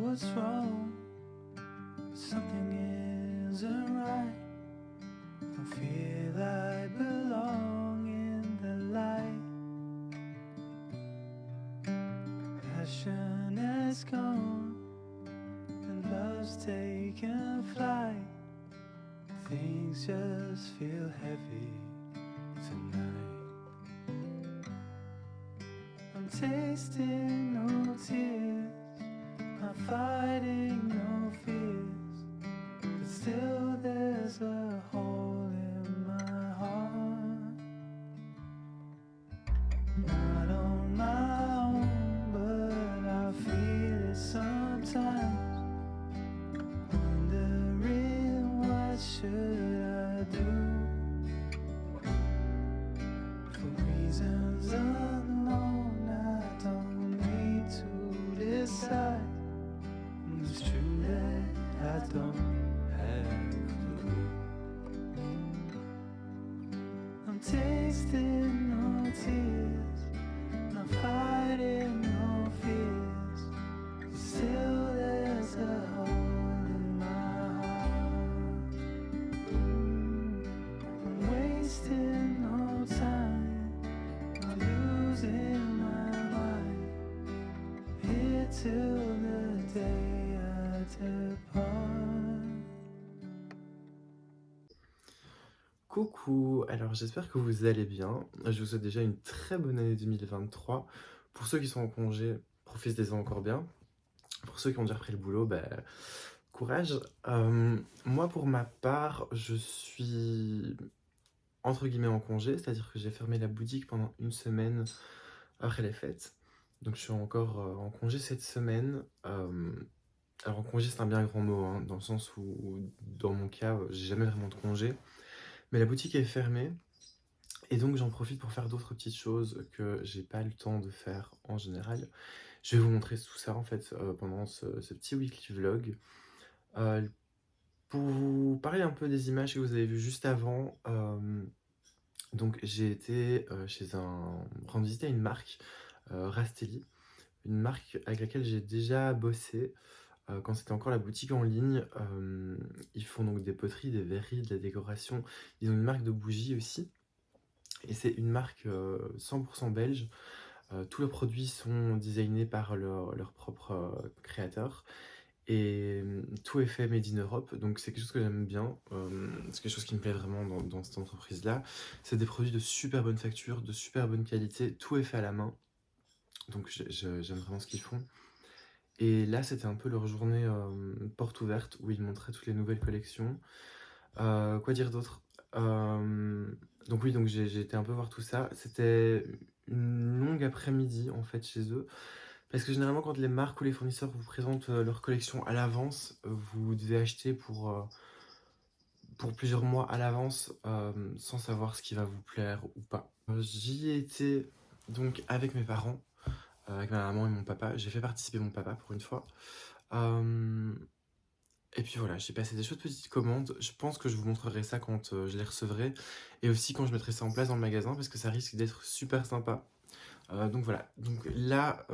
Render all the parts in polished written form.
what's wrong. Something isn't right. Don't feel I belong in the light. Passion has gone and love's taken flight. Things just feel heavy tonight. I'm tasting no tears, not fighting no fears, but still there's a hole in my heart. Not on my own, but I feel it sometimes. Wondering what should I do? For reasons unknown, I don't need to decide. It's true that I don't have a clue. I'm tasting no tears, not fighting no fears, but still there's a hole in my heart. I'm wasting no time, I'm losing my mind, here till the day I depart. Coucou, alors j'espère que vous allez bien. Je vous souhaite déjà une très bonne année 2023. Pour ceux qui sont en congé, profitez-en encore bien. Pour ceux qui ont déjà repris le boulot, courage. Moi, pour ma part, je suis entre guillemets en congé, c'est-à-dire que j'ai fermé la boutique pendant une semaine après les fêtes. Donc je suis encore en congé cette semaine. Alors en congé, c'est un bien grand mot, hein, dans le sens où, dans mon cas, j'ai jamais vraiment de congé. Mais la boutique est fermée. Et donc j'en profite pour faire d'autres petites choses que j'ai pas le temps de faire en général. Je vais vous montrer tout ça en fait pendant ce petit weekly vlog. Pour vous parler un peu des images que vous avez vues juste avant, donc j'ai été rendre visite à une marque, Rastelli, une marque avec laquelle j'ai déjà bossé quand c'était encore la boutique en ligne. Ils font donc des poteries, des verreries, de la décoration. Ils ont une marque de bougies aussi. Et c'est une marque 100% belge. Tous leurs produits sont designés par leur propre créateur. Et tout est fait made in Europe. Donc c'est quelque chose que j'aime bien. C'est quelque chose qui me plaît vraiment dans cette entreprise-là. C'est des produits de super bonne facture, de super bonne qualité. Tout est fait à la main. Donc j'aime vraiment ce qu'ils font. Et là, c'était un peu leur journée porte ouverte où ils montraient toutes les nouvelles collections. Quoi dire d'autre? Donc oui, donc j'ai été un peu voir tout ça. C'était une longue après-midi en fait chez eux. Parce que généralement, quand les marques ou les fournisseurs vous présentent leur collection à l'avance, vous devez acheter pour plusieurs mois à l'avance sans savoir ce qui va vous plaire ou pas. J'y ai été donc avec mes parents, avec ma maman et mon papa. J'ai fait participer mon papa pour une fois. Et puis voilà, j'ai passé des chouettes petites commandes. Je pense que je vous montrerai ça quand je les recevrai. Et aussi quand je mettrai ça en place dans le magasin parce que ça risque d'être super sympa. Donc voilà, donc là,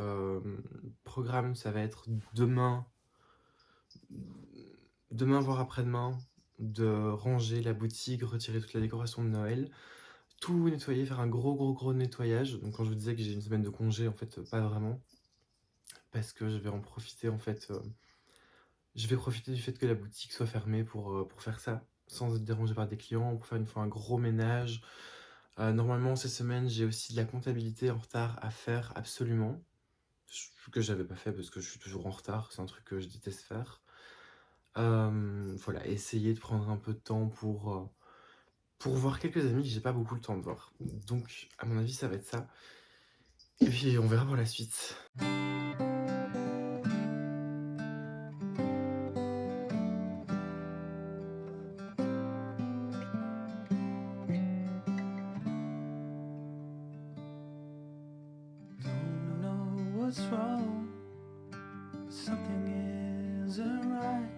programme, ça va être demain, voire après-demain, de ranger la boutique, retirer toute la décoration de Noël, tout nettoyer, faire un gros nettoyage. Donc quand je vous disais que j'ai une semaine de congé, en fait, pas vraiment, parce que je vais en profiter, en fait, je vais profiter du fait que la boutique soit fermée pour faire ça, sans être dérangé par des clients, pour faire une fois un gros ménage. Normalement, cette semaine, j'ai aussi de la comptabilité en retard à faire absolument. Ce que j'avais pas fait parce que je suis toujours en retard, c'est un truc que je déteste faire. Voilà, essayer de prendre un peu de temps pour voir quelques amis que j'ai pas beaucoup le temps de voir. Donc, à mon avis, ça va être ça. Et puis, on verra pour la suite. Don't know what's wrong, something isn't right.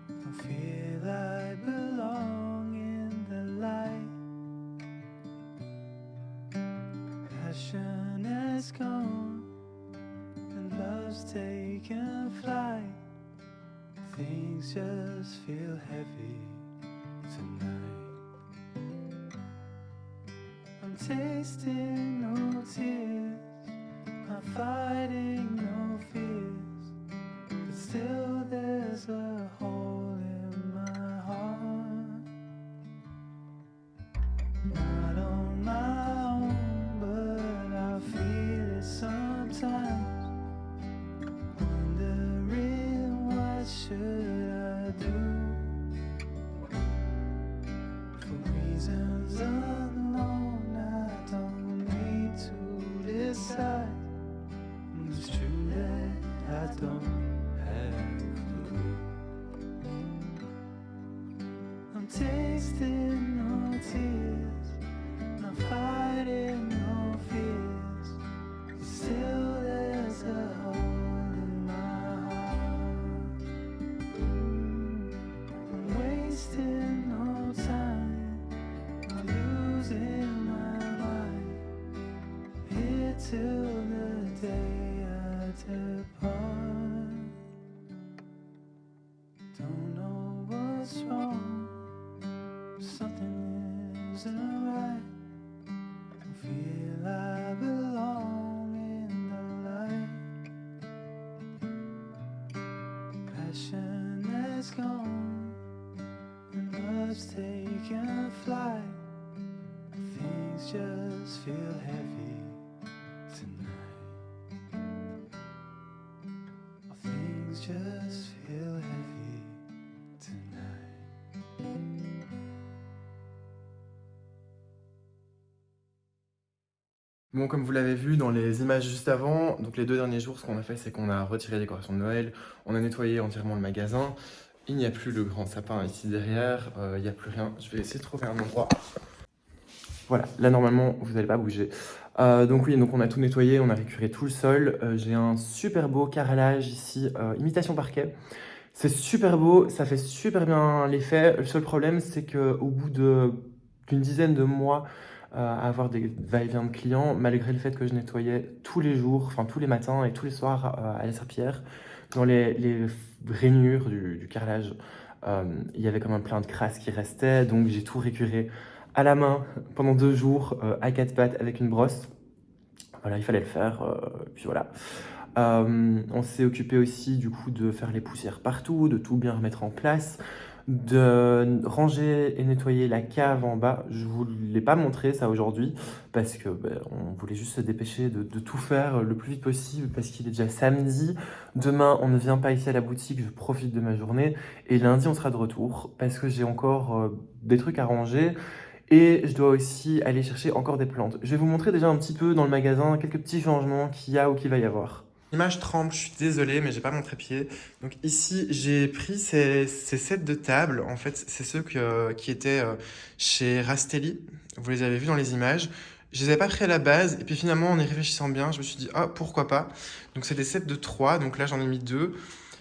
Don't feel I belong in the light. Passion has gone and love's taken taken flight. Things just feel heavy tonight. I'm tasting no tears, I'm fighting no fears, but still there's a hole in my heart. Not on my own, but I feel it sometimes. Wondering what should I do? For reasons unknown, I don't need to decide. It's true that I don't have a clue. I'm tasting no tears, not fighting no fears, but still there's a hole in my heart. I'm wasting no time, I'm losing my mind, here till the day I depart. Don't know what's wrong, something isn't right. Don't feel I belong in the light. Passion has gone and love's taken flight. Things just feel heavy tonight. Things just feel heavy tonight. Bon, comme vous l'avez vu dans les images juste avant, donc les 2 derniers jours, ce qu'on a fait, c'est qu'on a retiré les décorations de Noël, on a nettoyé entièrement le magasin. Il n'y a plus le grand sapin ici derrière, il n'y a plus rien. Je vais essayer de trouver un endroit. Voilà, là normalement, vous n'allez pas bouger. Donc oui, donc on a tout nettoyé, on a récuré tout le sol. J'ai un super beau carrelage ici, imitation parquet. C'est super beau, ça fait super bien l'effet. Le seul problème, c'est qu'au bout d'une dizaine de mois, à avoir des va-et-vient de clients, malgré le fait que je nettoyais tous les jours, enfin tous les matins et tous les soirs à la serpillière, dans les rainures du carrelage, il y avait quand même plein de crasse qui restait, donc j'ai tout récuré à la main pendant 2 jours, à 4 pattes avec une brosse. Voilà, il fallait le faire, puis voilà. On s'est occupé aussi du coup de faire les poussières partout, de tout bien remettre en place, de ranger et nettoyer la cave en bas. Je vous l'ai pas montré ça aujourd'hui parce que on voulait juste se dépêcher de tout faire le plus vite possible parce qu'il est déjà samedi. Demain, on ne vient pas ici à la boutique, je profite de ma journée et lundi, on sera de retour parce que j'ai encore des trucs à ranger. Et je dois aussi aller chercher encore des plantes. Je vais vous montrer déjà un petit peu dans le magasin quelques petits changements qu'il y a ou qu'il va y avoir. L'image tremble, je suis désolé, mais j'ai pas mon trépied. Donc ici, j'ai pris ces sets de table. En fait, c'est ceux qui étaient chez Rastelli. Vous les avez vus dans les images. Je les avais pas pris à la base. Et puis finalement, en y réfléchissant bien, je me suis dit, ah, pourquoi pas. Donc c'est des sets de 3. Donc là, j'en ai mis 2.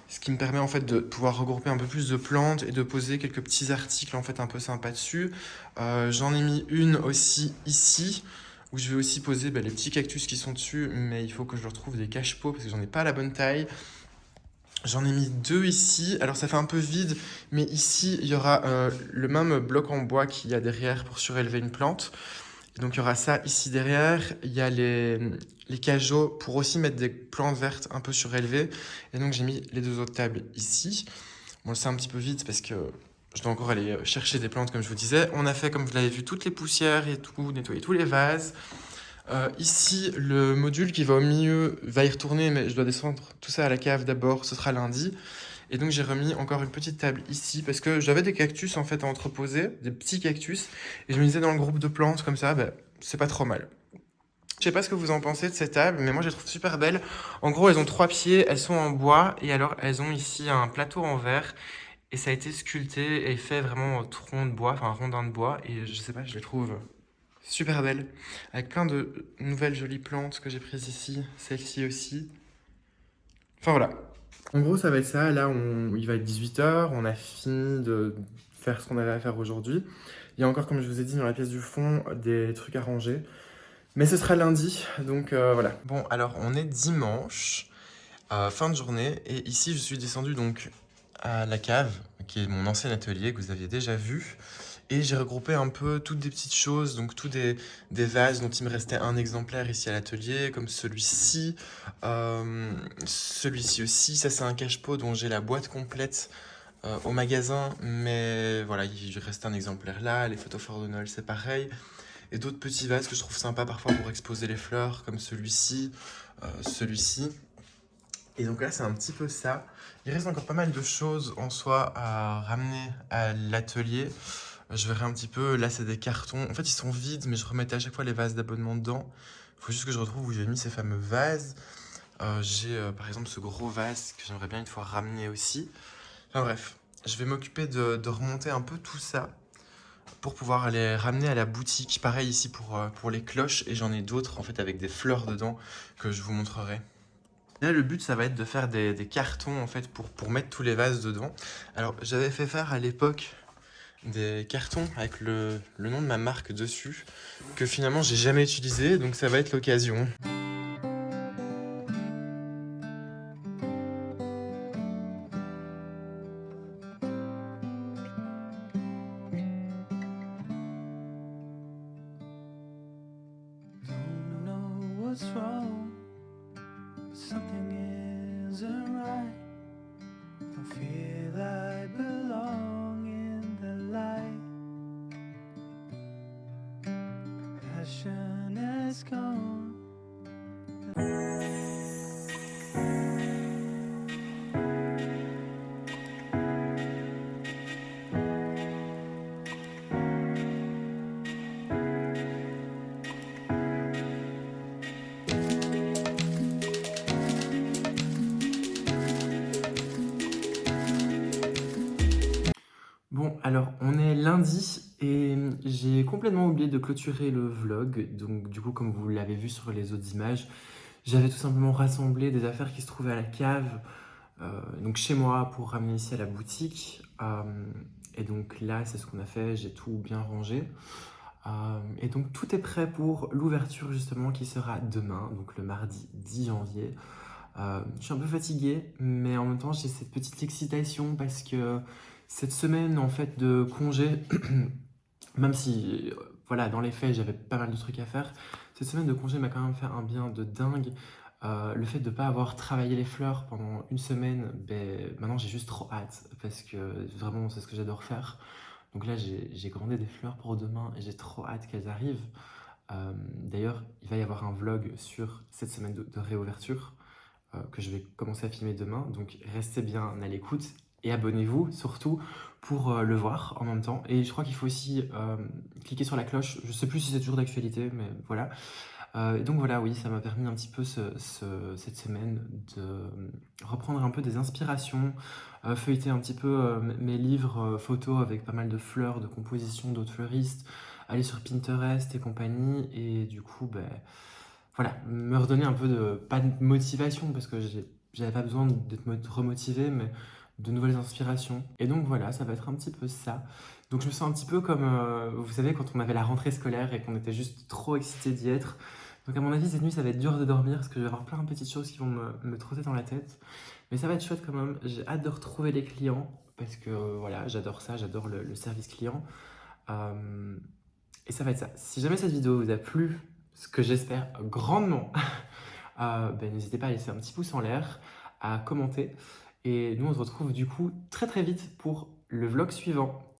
Ce qui me permet en fait de pouvoir regrouper un peu plus de plantes et de poser quelques petits articles en fait un peu sympas dessus. J'en ai mis une aussi ici où je vais aussi poser les petits cactus qui sont dessus, mais il faut que je retrouve des cache-pots parce que j'en ai pas la bonne taille. J'en ai mis 2 ici, alors ça fait un peu vide, mais ici il y aura le même bloc en bois qu'il y a derrière pour surélever une plante. Et donc il y aura ça ici derrière, il y a les cajots pour aussi mettre des plantes vertes un peu surélevées. Et donc j'ai mis les 2 autres tables ici. Bon, c'est un petit peu vite parce que je dois encore aller chercher des plantes comme je vous disais. On a fait, comme vous l'avez vu, toutes les poussières et tout, nettoyer tous les vases. Ici, le module qui va au milieu va y retourner, mais je dois descendre tout ça à la cave d'abord, ce sera lundi. Et donc j'ai remis encore une petite table ici parce que j'avais des cactus en fait à entreposer, des petits cactus. Et je me disais dans le groupe de plantes comme ça, c'est pas trop mal. Je sais pas ce que vous en pensez de ces tables, mais moi je les trouve super belles. En gros, elles ont 3 pieds, elles sont en bois et alors elles ont ici un plateau en verre. Et ça a été sculpté et fait vraiment tronc de bois, enfin rondin de bois. Et je sais pas, je les trouve super belles. Avec plein de nouvelles jolies plantes que j'ai prises ici, celle-ci aussi. Enfin voilà. En gros, ça va être ça. Là, il va être 18h. On a fini de faire ce qu'on avait à faire aujourd'hui. Il y a encore, comme je vous ai dit, dans la pièce du fond, des trucs à ranger. Mais ce sera lundi, donc voilà. Bon, alors on est dimanche. Fin de journée, et ici je suis descendu donc à la cave, qui est mon ancien atelier que vous aviez déjà vu. Et j'ai regroupé un peu toutes des petites choses, donc des vases dont il me restait un exemplaire ici à l'atelier, comme celui-ci, celui-ci aussi. Ça c'est un cache-pot dont j'ai la boîte complète au magasin, mais voilà, il reste un exemplaire là. Les photos fleurs de Noël c'est pareil. Et d'autres petits vases que je trouve sympa parfois pour exposer les fleurs, comme celui-ci, celui-ci. Et donc là, c'est un petit peu ça. Il reste encore pas mal de choses en soi à ramener à l'atelier. Je verrai un petit peu. Là, c'est des cartons. En fait, ils sont vides, mais je remettais à chaque fois les vases d'abonnement dedans. Il faut juste que je retrouve où j'ai mis ces fameux vases. J'ai par exemple ce gros vase que j'aimerais bien une fois ramener aussi. Enfin bref, je vais m'occuper de remonter un peu tout ça pour pouvoir aller ramener à la boutique. Pareil ici pour les cloches, et j'en ai d'autres en fait avec des fleurs dedans que je vous montrerai. Là, le but, ça va être de faire des cartons en fait pour mettre tous les vases dedans. Alors, j'avais fait faire à l'époque des cartons avec le nom de ma marque dessus, que finalement j'ai jamais utilisé, donc ça va être l'occasion. Don't know what's wrong, something isn't right. Don't feel I belong in the light. Passion has gone. Bon, alors on est lundi et j'ai complètement oublié de clôturer le vlog. Donc du coup, comme vous l'avez vu sur les autres images, j'avais tout simplement rassemblé des affaires qui se trouvaient à la cave, donc chez moi, pour ramener ici à la boutique. Et donc là, c'est ce qu'on a fait, j'ai tout bien rangé. Et donc tout est prêt pour l'ouverture justement qui sera demain, donc le mardi 10 janvier. Je suis un peu fatigué, mais en même temps j'ai cette petite excitation parce que cette semaine en fait de congé, même si voilà, dans les faits j'avais pas mal de trucs à faire, cette semaine de congé m'a quand même fait un bien de dingue. Le fait de ne pas avoir travaillé les fleurs pendant une semaine, ben, maintenant j'ai juste trop hâte parce que vraiment c'est ce que j'adore faire. Donc là j'ai commandé des fleurs pour demain et j'ai trop hâte qu'elles arrivent. D'ailleurs, il va y avoir un vlog sur cette semaine de réouverture que je vais commencer à filmer demain. Donc restez bien à l'écoute et abonnez-vous surtout pour le voir en même temps. Et je crois qu'il faut aussi cliquer sur la cloche. Je sais plus si c'est toujours d'actualité, mais voilà. Donc voilà, oui, ça m'a permis un petit peu cette semaine de reprendre un peu des inspirations, feuilleter un petit peu mes livres photos avec pas mal de fleurs, de compositions d'autres fleuristes, aller sur Pinterest et compagnie, et du coup, ben, voilà, me redonner un peu de, pas de motivation, parce que j'avais pas besoin d'être remotivé, mais de nouvelles inspirations. Et donc voilà, ça va être un petit peu ça. Donc je me sens un petit peu comme, vous savez, quand on avait la rentrée scolaire et qu'on était juste trop excités d'y être. Donc à mon avis, cette nuit, ça va être dur de dormir, parce que je vais avoir plein de petites choses qui vont me trotter dans la tête. Mais ça va être chouette quand même. J'ai hâte de retrouver les clients, parce que voilà, j'adore ça, j'adore le service client. Euh, et ça va être ça. Si jamais cette vidéo vous a plu, ce que j'espère grandement, ben, n'hésitez pas à laisser un petit pouce en l'air, à commenter. Et nous, on se retrouve du coup très très vite pour le vlog suivant.